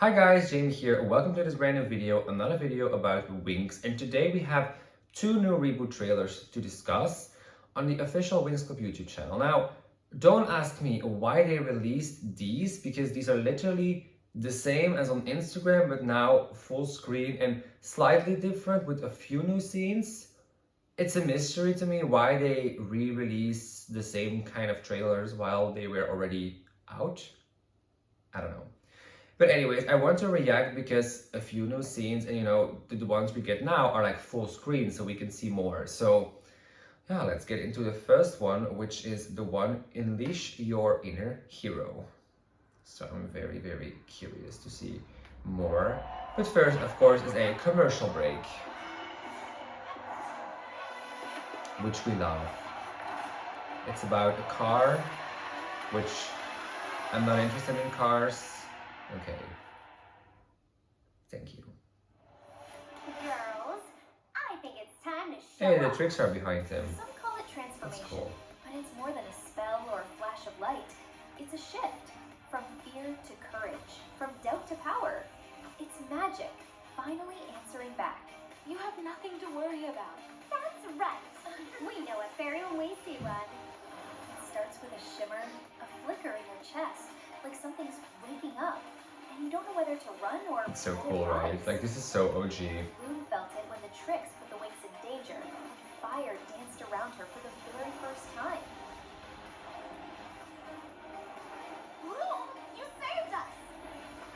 Hi guys, Jamie here. Welcome to this brand new video, another video about Winx. And today we have two new reboot trailers to discuss on the official Winx Club YouTube channel. Now, don't ask me why they released these, because these are literally the same as on Instagram, but now full screen and slightly different with a few new scenes. It's a mystery to me why they re-release the same kind of trailers while they were already out. I don't know. But anyways, I want to react because a few new scenes and the ones we get now are like full screen so we can see more. So yeah, let's get into the first one, which is the one Unleash Your Inner Hero. So I'm very, very curious to see more. But first, of course, is a commercial break, which we love. It's about a car, which I'm not interested in cars. Okay. Thank you. Girls, I think it's time to show Hey, the off. tricks are behind them. Some call it transformation, That's cool. but it's more than a spell or a flash of light. It's a shift from fear to courage, from doubt to power. It's magic, finally answering back. You have nothing to worry about. That's right. We know a fairy when we see one. It starts with a shimmer, a flicker in your chest, like something's waking up. And you don't know whether to run or It's so let it cool, right? rise. Like, this is so OG. Moon felt it when the tricks put the Winx in danger, when fire danced around her for the very first time. Look! You saved us!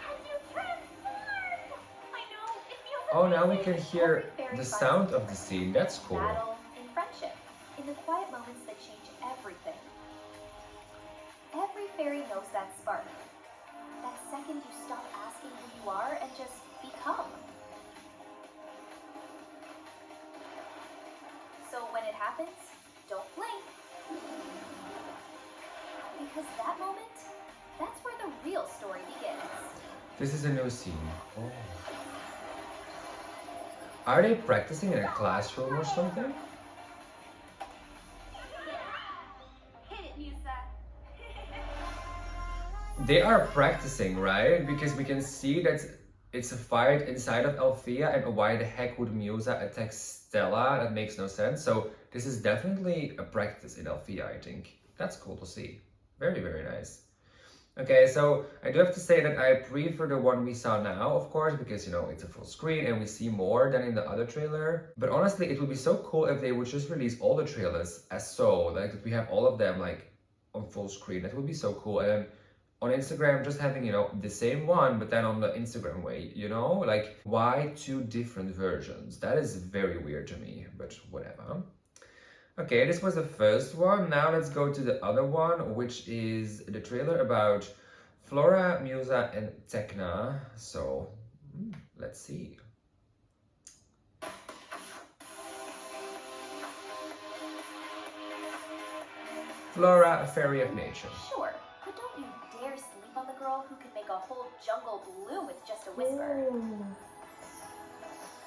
And you transformed! I know, it feels Oh, now we can amazing. hear Every fairy the finds sound a of the difference. scene. That's cool. Battle, in friendship, in the quiet moments that change everything. Every fairy knows that spark. That second you stop asking who you are and just become. So when it happens, don't blink. Because that moment, that's where the real story begins. This is a new scene. Oh. Are they practicing in a classroom or something? Hit it, Musa. They are practicing, right? Because we can see that it's a fight inside of Althea, and why the heck would Musa attack Stella? That makes no sense. So this is definitely a practice in Althea, I think. That's cool to see. Very, very nice. Okay, so I do have to say that I prefer the one we saw now, of course, because, it's a full screen and we see more than in the other trailer. But honestly, it would be so cool if they would just release all the trailers as so, like that we have all of them like on full screen. That would be so cool. And then on Instagram, just having, the same one, but then on the Instagram way, like why two different versions? That is very weird to me, but whatever. Okay, this was the first one. Now let's go to the other one, which is the trailer about Flora, Musa, and Tecna. So, let's see. Flora, a fairy of nature. Sure, but don't you dare sleep on the girl who can make a whole jungle bloom with just a whisper.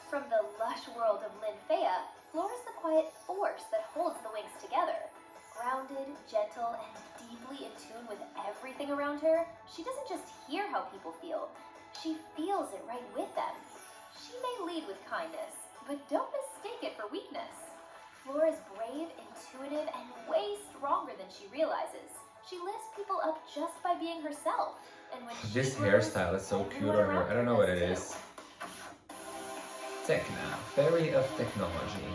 From the lush world of Linfea, Flora's the quiet force that holds the Winx together. Grounded, gentle, and deeply in tune with everything around her, she doesn't just hear how people feel, she feels it right with them. She may lead with kindness, but don't mistake it for weakness. Flora's brave, intuitive, and way stronger than she realizes. She lifts people up just by being herself. And when This she grows, hairstyle is so cute everyone on her. around I don't know what it does is. too. Tecna, fairy of technology.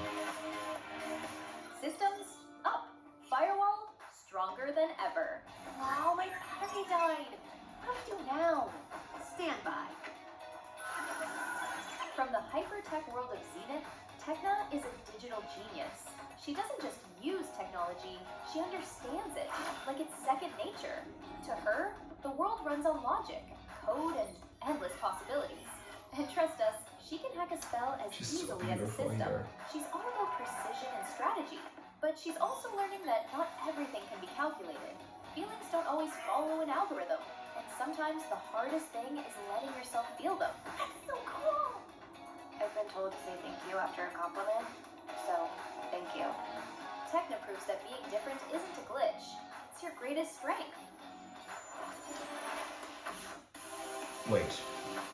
Systems up. Firewall stronger than ever. Wow, my battery died. What do I do now? Stand by. From the hyper-tech world of Zenith, Tecna is a digital genius. She doesn't just use technology, she understands it, like it's second nature. To her, the world runs on logic, code, and endless possibilities. And trust us, she can hack a spell as She's so easily as a beautiful system. here. She's all about precision and strategy, but she's also learning that not everything can be calculated. Feelings don't always follow an algorithm, and sometimes the hardest thing is letting yourself feel them. That's so cool! I've been told to say thank you after a compliment, so thank you. Tecna proves that being different isn't a glitch, it's your greatest strength. Wait,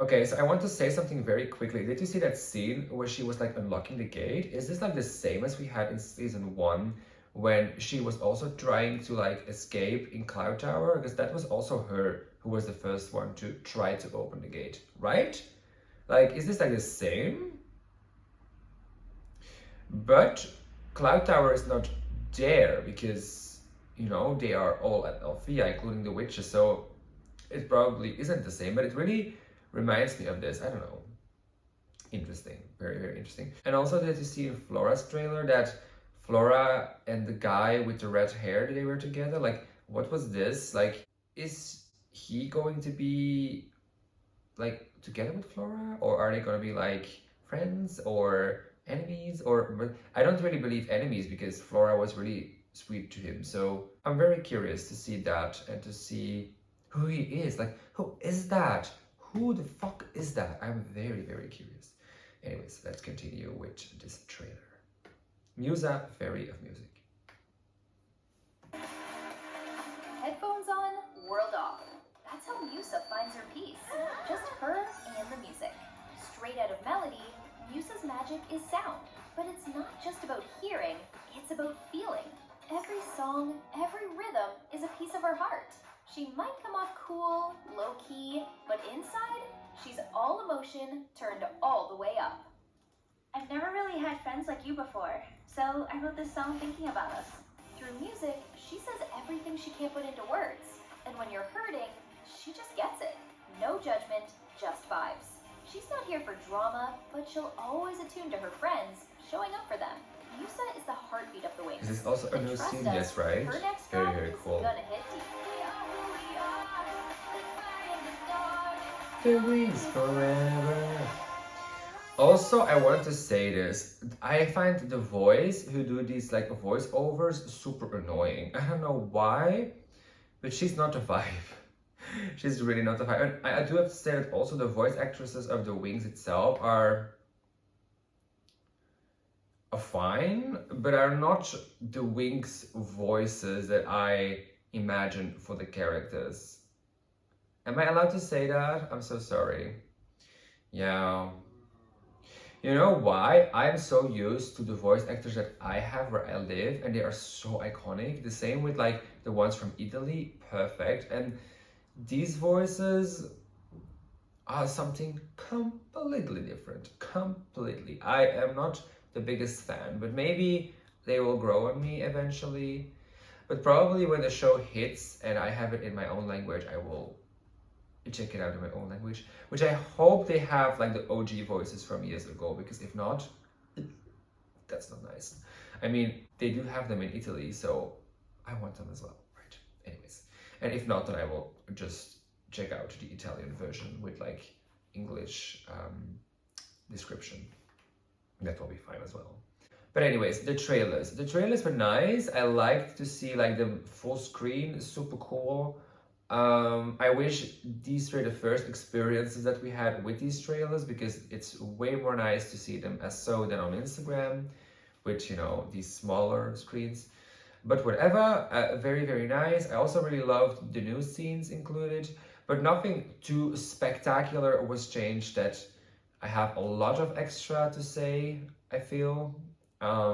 Okay, so I want to say something very quickly. Did you see that scene where she was like unlocking the gate? Is this like the same as we had in season 1 when she was also trying to like escape in Cloud Tower? Because that was also her who was the first one to try to open the gate, right? Like, is this like the same? But Cloud Tower is not there because, you know, they are all at Althea, including the witches, so it probably isn't the same, but it really reminds me of this. I don't know. Interesting. Very, very interesting. And also, did you see in Flora's trailer that Flora and the guy with the red hair, they were together? Like, what was this? Like, is he going to be like together with Flora, or are they gonna be like friends or enemies? Or but I don't really believe enemies because Flora was really sweet to him. So I'm very curious to see that and to see who he is. Like, who is that? Who the fuck is that? I'm very, very curious. Anyways, let's continue with this trailer. Musa, fairy of music. Headphones on, world off. That's how Musa finds her peace. Just her and the music. Straight out of Melody, Musa's magic is sound. But it's not just about hearing, it's about feeling. Every song, every rhythm is a piece of her heart. She might come off cool, low-key, but inside, she's all emotion turned all the way up. I've never really had friends like you before, so I wrote this song thinking about us. Through music, she says everything she can't put into words. And when you're hurting, she just gets it. No judgment, just vibes. She's not here for drama, but she'll always attune to her friends, showing up for them. Musa is the heartbeat of the Winx. This is also a And new trust scene, us, yes, right? Her next Very, track very is cool. gonna hit deep. The wings forever. Also, I want to say this. I find the voice who do these like voiceovers super annoying. I don't know why, but she's not a vibe. She's really not a vibe. And I do have to say that also the voice actresses of the Winx itself are fine, but are not the Winx voices that I imagine for the characters. Am I allowed to say that? I'm so sorry. Yeah. You know why? I'm so used to the voice actors that I have where I live, and they are so iconic. The same with like the ones from Italy, perfect. And these voices are something completely different. Completely. I am not the biggest fan, but maybe they will grow on me eventually. But probably when the show hits and I have it in my own language, I will check it out in my own language, which I hope they have like the OG voices from years ago, because if not, that's not nice. I mean, they do have them in Italy, so I want them as well, right? Anyways, and if not, then I will just check out the Italian version with like English description. That will be fine as well. But anyways, the trailers were nice. I liked to see like the full screen, super cool. I wish these were the first experiences that we had with these trailers, because it's way more nice to see them as so than on Instagram with, you know, these smaller screens. But whatever, very, very nice. I also really loved the new scenes included, but nothing too spectacular was changed that I have a lot of extra to say, I feel. But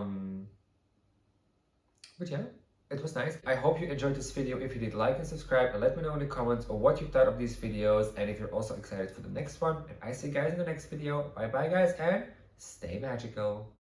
yeah. It was nice. I hope you enjoyed this video. If you did, like and subscribe, and let me know in the comments what you thought of these videos, and if you're also excited for the next one. And I see you guys in the next video. Bye bye guys, and stay magical.